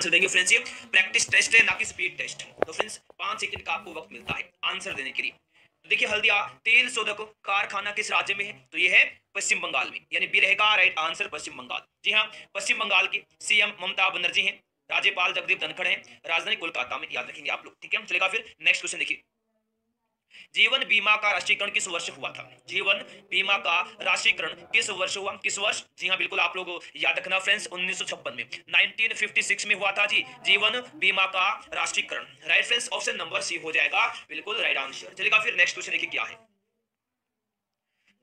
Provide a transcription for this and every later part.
Answer देंगे friends. ये practice test है ना कि स्पीड टेस्ट। तो फ्रेंड्स 5 सेकंड का आपको वक्त मिलता है आंसर देने के लिए। तो देखिए हल्दिया तेल शोधक कारखाना किस राज्य में है? तो ये है पश्चिम बंगाल में, यानी बी रहेगा राइट आंसर पश्चिम बंगाल। जी हाँ, पश्चिम बंगाल की सीएम ममता बनर्जी हैं, राज्यपाल जगदीप धनखड़ हैं, राजधानी कोलकाता में, याद रखेंगे आप लोग। ठीक है, चलेगा फिर नेक्स्ट क्वेश्चन देखिए। जीवन बीमा का राष्ट्रीयकरण किस वर्ष हुआ था? जीवन बीमा का राष्ट्रीयकरण किस वर्ष हुआ? किस वर्ष? जी हाँ बिल्कुल, आप लोग याद रखना फ्रेंड्स, 1956 में, 1956 में हुआ था जी जीवन बीमा का राष्ट्रीयकरण। Right friends, option number C हो जाएगा बिल्कुल राइट आंसर। चलेगा फिर नेक्स्ट क्वेश्चन देखिए क्या है।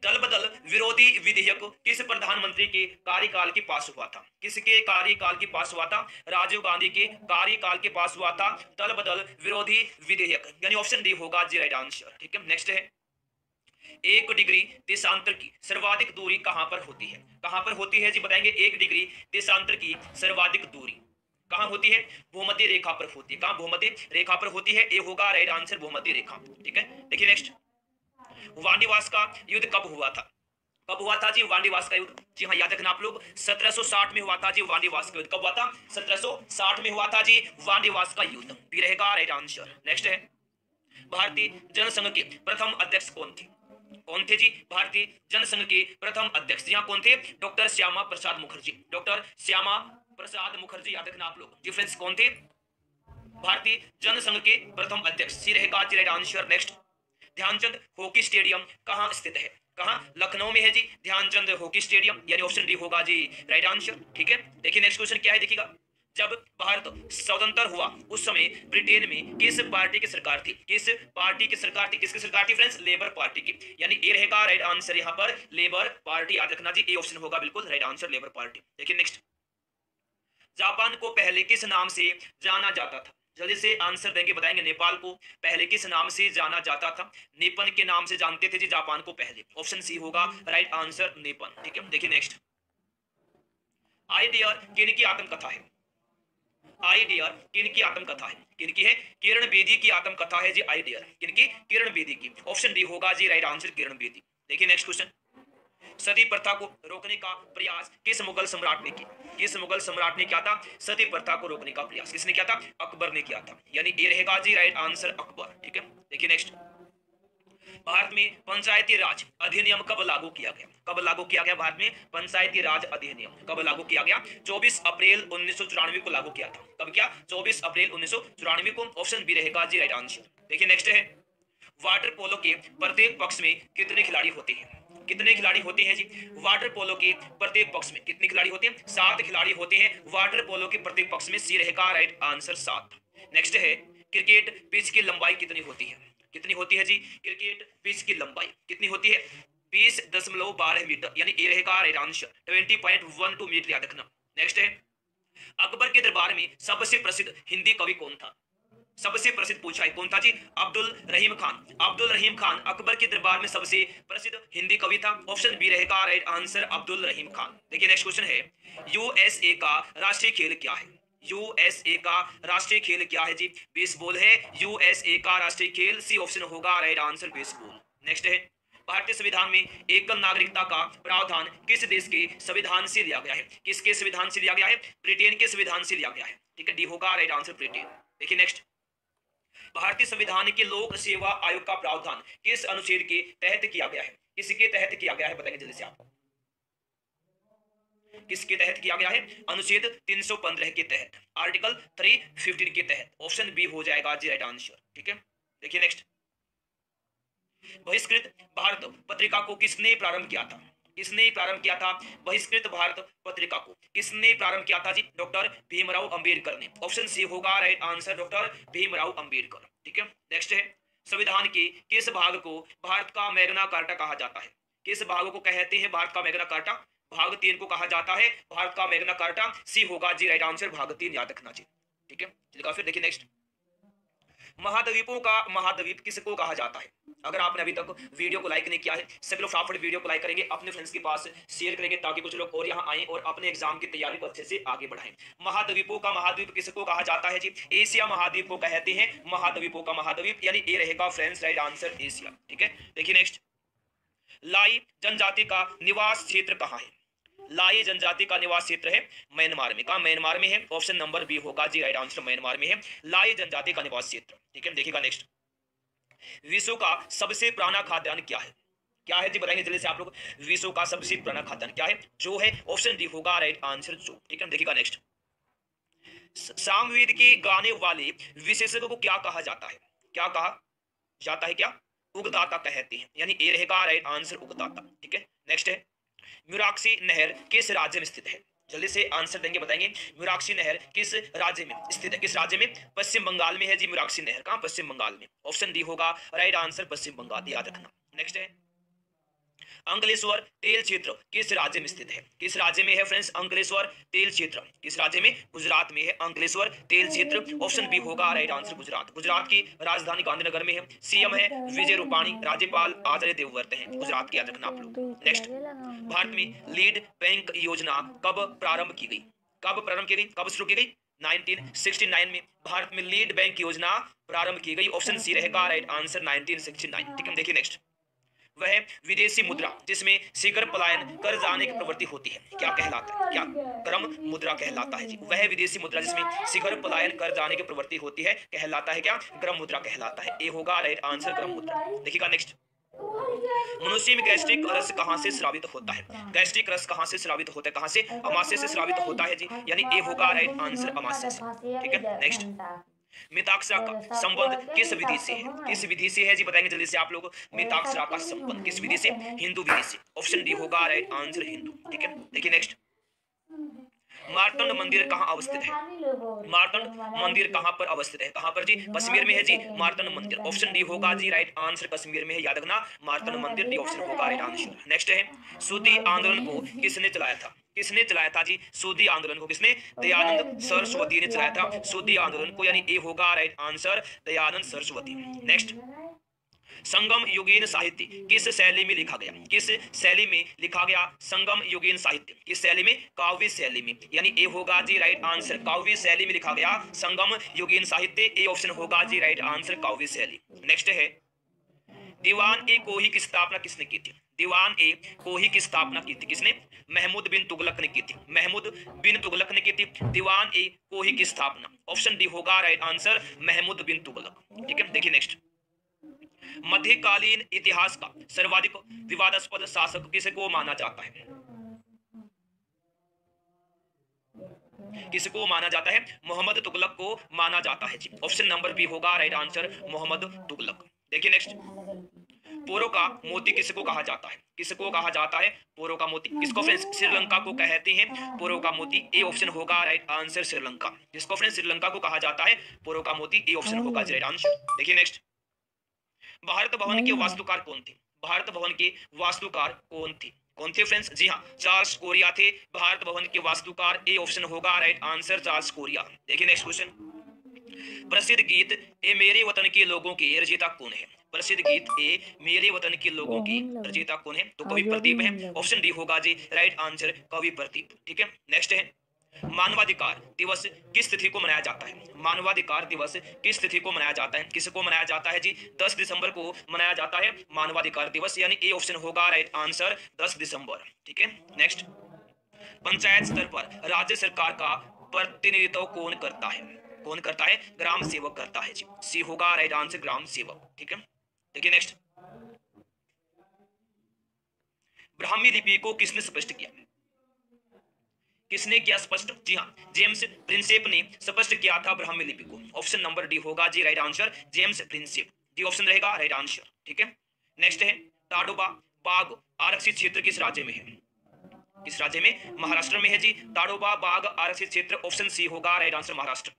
दल बदल विरोधी विधेयक किस प्रधानमंत्री के कार्यकाल के पास हुआ था? किसके कार्यकाल के पास हुआ था? राजीव गांधी के कार्यकाल के पास हुआ था दल बदल विरोधी विधेयक, यानी ऑप्शन डी होगा जी राइट आंसर। ठीक है, नेक्स्ट है 1 डिग्री देशांतर की सर्वाधिक दूरी कहां पर होती है? कहां पर होती है जी बताएंगे। 1 डिग्री देशांतर की सर्वाधिक दूरी कहां होती है? भूमध्य रेखा पर होती है। कहां? भूमध्य रेखा पर होती है, ए होगा राइट आंसर भूमध्य रेखा। ठीक है, देखिए नेक्स्ट, वांडीवास का युद्ध कब हुआ था? कब हुआ था जी वांडीवास का युद्ध? जी हाँ, याद रखना आप लोग, 1760 में हुआ था जी वांडीवास का युद्ध। कब हुआ था? 1760 में हुआ था जी वांडीवास का युद्ध, भी रहेगा राइट आंसर। नेक्स्ट है भारतीय जनसंघ के प्रथम अध्यक्ष कौन थे? कौन थे जी भारतीय जनसंघ के प्रथम अध्यक्ष? जी हाँ, कौन थे? डॉक्टर श्यामा प्रसाद मुखर्जी। डॉक्टर श्यामा प्रसाद मुखर्जी, याद रखना आप लोग। जी फ्रेंड्स, कौन थे भारतीय जनसंघ के प्रथम अध्यक्ष? सी रहेगा right answer. Next, Dhyanchand hockey stadium कहां स्थित है? कहां? लखनऊ में है जी ध्यानचंद हॉकी स्टेडियम, यानी ऑप्शन डी होगा जी राइट आंसर। ठीक है, देखिए नेक्स्ट क्वेश्चन क्या है, देखिएगा। जब भारत स्वतंत्र हुआ उस समय ब्रिटेन में किस पार्टी की सरकार थी? किस पार्टी की सरकार थी? किसकी सरकार थी फ्रेंड्स? लेबर पार्टी की, यानी ए रहेगा राइट आंसर यहाँ पर लेबर पार्टी, याद रखना जी, ए ऑप्शन होगा बिल्कुल राइट आंसर लेबर पार्टी। देखिए नेक्स्ट, जापान को पहले किस नाम से जाना जाता था? जल्दी से आंसर देंगे, बताएंगे। नेपाल को पहले किस नाम से जाना जाता था? नेपन के नाम से जानते थे जी जापान को पहले, ऑप्शन सी होगा राइट आंसर नेपन। ठीक है, देखिए नेक्स्ट, आई डियर किन की आत्मकथा है? आई डियर किन की आत्मकथा है? किन की है? किरण बेदी की आत्मकथा है जी आई डियर। किन की? किरण बेदी की, ऑप्शन डी होगा जी राइट आंसर किरण बेदी। देखिए नेक्स्ट क्वेश्चन, सती प्रथा को रोकने का प्रयास किस मुगल सम्राट ने किया? किस मुगल सम्राट ने किया था सती प्रथा को रोकने का प्रयास? किसने किया था? अकबर ने किया था, यानी ये रहेगा जी राइट आंसर अकबर। ठीक है, देखिए नेक्स्ट, भारत में पंचायती राज अधिनियम कब लागू किया गया? कब लागू किया गया भारत में पंचायती राज अधिनियम? कब लागू किया गया? 24 अप्रैल 1994 को लागू किया था। कब किया? 24 अप्रैल 1994 को, ऑप्शन बी रहेगा जी राइट आंसर। देखिए नेक्स्ट है, वाटर पोलो के प्रत्येक पक्ष में कितने खिलाड़ी होते हैं? कितने खिलाड़ी होते हैं जी वाटर पोलो के प्रत्येक पक्ष में? कितने खिलाड़ी होते हैं? 7 खिलाड़ी होते हैं वाटर पोलो के प्रत्येक पक्ष में, सी रहेगा राइट आंसर 7। नेक्स्ट है, क्रिकेट पिच की लंबाई कितनी होती है? कितनी होती है जी क्रिकेट पिच की लंबाई कितनी होती है? 20.12 मीटर, यानी ए रहेगा राइट आंसर 20.12 मीटर, याद रखना। नेक्स्ट है, अकबर के दरबार में सबसे प्रसिद्ध हिंदी कवि कौन था? सबसे प्रसिद्ध पूछा है, कौन था जी? अब्दुल रहीम खान। अब्दुल रहीम खान अकबर के दरबार में सबसे प्रसिद्ध हिंदी कवि था, ऑप्शन बी रहेगा राइट आंसर अब्दुल रहीम खान। देखिए नेक्स्ट क्वेश्चन है, यूएसए का राष्ट्रीय खेल क्या है? यूएसए का राष्ट्रीय खेल क्या है जी? बेसबॉल है यूएसए का राष्ट्रीय खेल, सी ऑप्शन होगा राइट आंसर बेसबॉल। नेक्स्ट है, भारतीय संविधान में एकल नागरिकता का प्रावधान किस देश के संविधान से लिया गया है? किसके संविधान से लिया गया है? ब्रिटेन के संविधान से लिया गया है। ठीक है, डी होगा राइट आंसर ब्रिटेन। देखिए नेक्स्ट, भारतीय संविधान के लोक सेवा आयोग का प्रावधान किस अनुच्छेद के तहत किया गया है? किसके तहत किया गया है बताएंगे जल्दी से आप। किसके तहत किया गया है? अनुच्छेद 315 के तहत, आर्टिकल 315 के तहत, ऑप्शन बी हो जाएगा जी राइट आंसर। ठीक है, देखिए नेक्स्ट, बहिष्कृत भारत पत्रिका को किसने प्रारंभ किया था? किसने प्रारंभ किया था बहिष्कृत भारत पत्रिका को? किसने प्रारंभ किया था जी? डॉक्टर भीमराव अंबेडकर ने, ऑप्शन सी होगा right answer doctor Bhimrao Ambedkar. ठीक है, नेक्स्ट है, संविधान के किस भाग को भारत का मैग्ना कार्टा कहा जाता है? किस भाग को कहते हैं भारत का मैग्ना कार्टा? भाग 3 को कहा जाता है भारत का मैग्ना कार्टा, सी होगा जी राइट आंसर भाग 3, याद रखना जी। ठीक है, चलिए फिर देखिए नेक्स्ट, महाद्वीपों का महाद्वीप किसको कहा जाता है? अगर आपने अभी तक वीडियो को लाइक नहीं किया है, सभी लोग फटाफट वीडियो को लाइक करेंगे, अपने फ्रेंड्स के पास शेयर करेंगे, ताकि कुछ लोग और यहाँ आए और अपने एग्जाम की तैयारी को अच्छे से आगे बढ़ाएं। महाद्वीपों का महाद्वीप किसको कहा जाता है जी? एशिया महाद्वीप को कहते हैं महाद्वीपों का महाद्वीप, यानी ए रहेगा फ्रेंड्स राइट आंसर एशिया। ठीक है, देखिए नेक्स्ट, लाई जनजाति का निवास क्षेत्र कहाँ है? लाई जनजाति का निवास क्षेत्र है म्यांमार में। कहा म्यांमार में है, ऑप्शन नंबर बी होगा जी राइट आंसर, म्यांमार में है लाई जनजाति का निवास क्षेत्र। ठीक है, देखिएगा नेक्स्ट, विश्व का सबसे पुराना खाद्यान्न क्या है? क्या है जी बताएंगे जल्दी से आप लोग। विश्व का सबसे पुराना खाद्यान्न क्या है? जो है ऑप्शन डी होगा राइट आंसर जो। ठीक है, देखिएगा नेक्स्ट, सामवेद के गाने वाले विशेषज्ञ को क्या कहा जाता है? क्या कहा जाता है? क्या उगदाता कहते हैं, यानी ए रहेगा राइट आंसर उगदाता। ठीक है, नेक्स्ट है, म्यूराक्षी नहर किस राज्य में स्थित है? जल्दी से आंसर देंगे बताएंगे, म्यूराक्षी नहर किस राज्य में स्थित है? किस राज्य में? पश्चिम बंगाल में है जी म्यूराक्षी नहर। कहां? पश्चिम बंगाल में, ऑप्शन डी होगा राइट आंसर पश्चिम बंगाल, याद रखना। नेक्स्ट है, अंकलेश्वर तेल क्षेत्र किस राज्य में स्थित है? किस राज्य में है फ्रेंड्स अंकलेश्वर तेल क्षेत्र? किस राज्य में? गुजरात में है अंकलेश्वर तेल क्षेत्र, ऑप्शन बी होगा राइट आंसर गुजरात। गुजरात की राजधानी गांधीनगर में है, सीएम है विजय रूपाणी, राज्यपाल आचार्य देवव्रत हैं गुजरात की, याद रखना आप लोग। नेक्स्ट, भारत में लीड बैंक योजना कब प्रारंभ की गई? कब प्रारंभ की गई? कब शुरू की गई? 1969 में भारत में लीड बैंक योजना प्रारंभ की गई, ऑप्शन सी रहेगा राइट आंसर 1969। ठीक है, देखिए नेक्स्ट, वह विदेशी मुद्रा जिसमें शीघ्र पलायन कर जाने की प्रवृत्ति होती है क्या कहलाता है? क्या? क्रम मुद्रा कहलाता है जी। वह विदेशी मुद्रा जिसमें शीघ्र पलायन कर जाने की प्रवृत्ति होती है कहलाता है क्या? क्रम मुद्रा कहलाता है, ए होगा राइट आंसर क्रम मुद्रा। देखिएगा नेक्स्ट, मनुष्य में गैस्ट्रिक रस कहां से स्रावित होता है? गैस्ट्रिक रस कहां से स्रावित होता है? कहां से? अमाशय से स्रावित होता है जी, यानी ए होगा राइट आंसर अमाशय से। ठीक है, नेक्स्ट, मिताक्षरा का संबंध किस विधि से है? किस विधि से है जी बताएंगे जल्दी से आप लोग। मिताक्षरा का संबंध किस विधि से? हिंदू विधि से, ऑप्शन डी होगा राइट आंसर हिंदू। ठीक है, देखिए नेक्स्ट, मार्तंड मंदिर कहाँ अवस्थित है? मार्तंड मंदिर कहाँ पर अवस्थित है? कहाँ पर जी? कश्मीर में है जी मार्तंड मंदिर, ऑप्शन डी होगा जी राइट आंसर कश्मीर में है, याद रखना मार्तंड मंदिर, डी ऑप्शन होगा राइट आंसर। नेक्स्ट है, सूदी आंदोलन को किसने चलाया था? किसने चलाया था जी सूदी आंदोलन को? किसने? दयानंद सरस्वती ने चलाया था सूदी आंदोलन को, यानी ए होगा right answer Dayanand Saraswati. Next, संगम युगीन साहित्य किस शैली में लिखा गया? किस शैली में लिखा गया संगम युगीन साहित्य? किस शैली में? काव्य शैली में, यानी ए होगा जी राइट आंसर काव्य शैली में लिखा गया संगम युगीन साहित्य, ए ऑप्शन होगा जी राइट आंसर काव्य शैली। नेक्स्ट है, दीवान ए कोही की स्थापना किसने की थी? दीवान ए कोही की स्थापना की थी किसने? महमूद बिन तुगलक ने की थी, महमूद बिन तुगलक ने की थी दीवान ए कोही की स्थापना, ऑप्शन डी होगा राइट आंसर महमूद बिन तुगलक। ठीक है, देखिए नेक्स्ट, मध्यकालीन इतिहास का सर्वाधिक विवादास्पद शासक किसको माना जाता है? किसको माना जाता है? मोहम्मद तुगलक को माना जाता है जी, ऑप्शन नंबर बी होगा राइट आंसर मोहम्मद तुगलक। देखिए नेक्स्ट, पोरो का मोती किसको कहा जाता है? किसको कहा जाता है पोरो का मोती? किसको फ्रेंड्स? श्रीलंका को कहते हैं पोरो का मोती, ए ऑप्शन होगा राइट आंसर श्रीलंका। जिसको फ्रेंड्स श्रीलंका को कहा जाता है पोरो का मोती, ए ऑप्शन होगा राइट आंसर। देखिए नेक्स्ट, भारत भवन के वास्तुकार कौन थे? भारत भवन के वास्तुकार कौन थे? कौन थे फ्रेंड्स? जी हाँ, चार्ल्स कोरिया थे भारत भवन के वास्तुकार, ए ऑप्शन होगा राइट आंसर चार्ल्स कोरिया। देखिए नेक्स्ट क्वेश्चन, प्रसिद्ध गीत ए मेरे वतन के लोगों के रचयिता कौन है? प्रसिद्ध गीत ए मेरे वतन के लोगों की रचयिता कौन है? तो कवि प्रदीप है, ऑप्शन डी होगा जी राइट आंसर कवि प्रदीप। ठीक है, नेक्स्ट है, मानवाधिकार दिवस किस तिथि को मनाया जाता है? मानवाधिकार दिवस किस तिथि को मनाया जाता है? किसको मनाया जाता है जी? 10 दिसंबर को मनाया जाता है मानवाधिकार दिवस, यानी ए ऑप्शन होगा राइट आंसर 10 दिसंबर। ठीक है, नेक्स्ट, पंचायत स्तर पर राज्य सरकार का प्रतिनिधित्व कौन करता है? कौन करता है? ग्राम सेवक करता है जी, सी होगा राइट आंसर ग्राम सेवक। ठीक है, देखिए नेक्स्ट, ब्राह्मी लिपि को किसने स्पष्ट किया? किसने किया स्पष्ट? जी हाँ, जेम्स प्रिंसेप ने स्पष्ट किया था ब्राह्मी लिपि को, ऑप्शन नंबर डी होगा जी right answer James Prinsep, D option रहेगा राइट आंसर। ठीक है, नेक्स्ट है, ताडोबा बाग आरक्षित क्षेत्र किस राज्य में है? किस राज्य में? महाराष्ट्र में है जी ताडोबा बाग आरक्षित क्षेत्र, ऑप्शन सी होगा राइट आंसर महाराष्ट्र।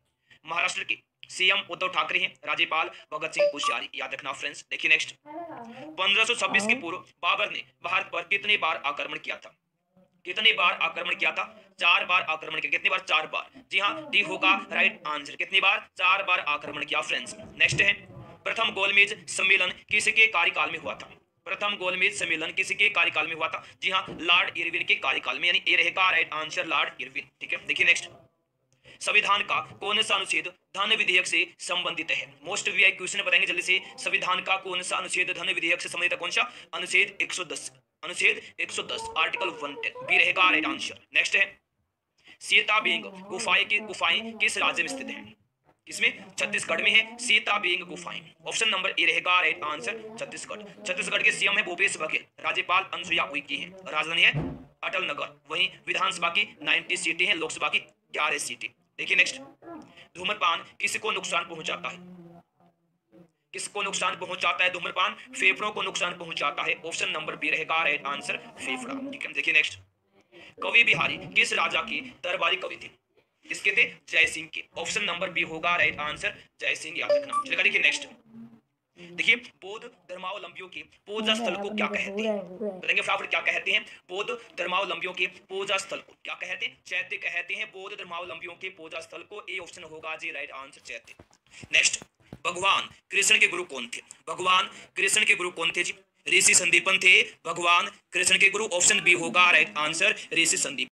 महाराष्ट्र के सीएम उद्धव ठाकरे हैं, राज्यपाल भगत सिंह कोश्यारी, याद रखना फ्रेंड्स। देखिए नेक्स्ट, 1526 के पूर्व बाबर ने भारत पर कितने बार आक्रमण किया था? कितने बार आक्रमण किया था? 4 बार आक्रमण किया। कितनी बार? 4 बार। जी हाँ, डी होगा राइट आंसर। कितनी बार? 4 बार आक्रमण किया फ्रेंड्स। नेक्स्ट है, प्रथम गोलमेज सम्मेलन किसके कार्यकाल में हुआ था? प्रथम गोलमेज सम्मेलन किसके कार्यकाल में हुआ था? जी हाँ, लॉर्ड इरविन के कार्यकाल में, यानी ए रहेगा राइट आंसर लॉर्ड इरविन। ठीक है, देखिए नेक्स्ट, संविधान का कौन सा अनुच्छेद धन विधेयक से संबंधित है? मोस्ट वीआईपी क्वेश्चन बताएंगे जल्दी से। संविधान का कौन सा अनुच्छेद धन विधेयक से संबंधित है? कौन सा? अनुच्छेद 110। अनुच्छेद 110 आर्टिकल 110 बी रहेगा राइट आंसर। नेक्स्ट है सीताबेंग गुफाएं किस राज्य में स्थित हैं? किसमें? छत्तीसगढ़ में है सीताबेंग गुफाएं। ऑप्शन नंबर ए रहेगा राइट आंसर छत्तीसगढ़। छत्तीसगढ़ के सीएम है भूपेश बघेल, राज्यपाल अनुसुईया उइके हैं, राजधानी है अटल नगर। वहीं विधानसभा की 90 सीटें हैं, लोकसभा की 11 सीटें। देखिए नेक्स्ट, धूम्रपान किसको नुकसान पहुंचाता है? किसको नुकसान पहुंचाता है धूम्रपान? फेफड़ों को नुकसान पहुंचाता है। ऑप्शन नंबर बी रहेगा राइट आंसर फेफड़ा। ठीक है, देखिए नेक्स्ट, कवि बिहारी किस राजा के दरबारी कवि थे? किसके थे? जय सिंह के। ऑप्शन नंबर बी होगा राइट आंसर जय सिंह, याद रखना। चलेगा, देखिए नेक्स्ट, देखिए बौद्ध धर्मावलंबियों के पूजा स्थल को क्या कहते हैं? बताएंगे फटाफट क्या कहते हैं? बौद्ध धर्मावलंबियों के पूजा स्थल को क्या कहते हैं? चैत्य कहते हैं बौद्ध धर्मावलंबियों के पूजा स्थल को। ए ऑप्शन होगा जी राइट आंसर चैत्य। नेक्स्ट, भगवान कृष्ण के गुरु कौन थे? भगवान कृष्ण के गुरु कौन थे जी? ऋषि संदीपन थे भगवान कृष्ण के गुरु। ऑप्शन बी होगा राइट आंसर ऋषि संदीपन।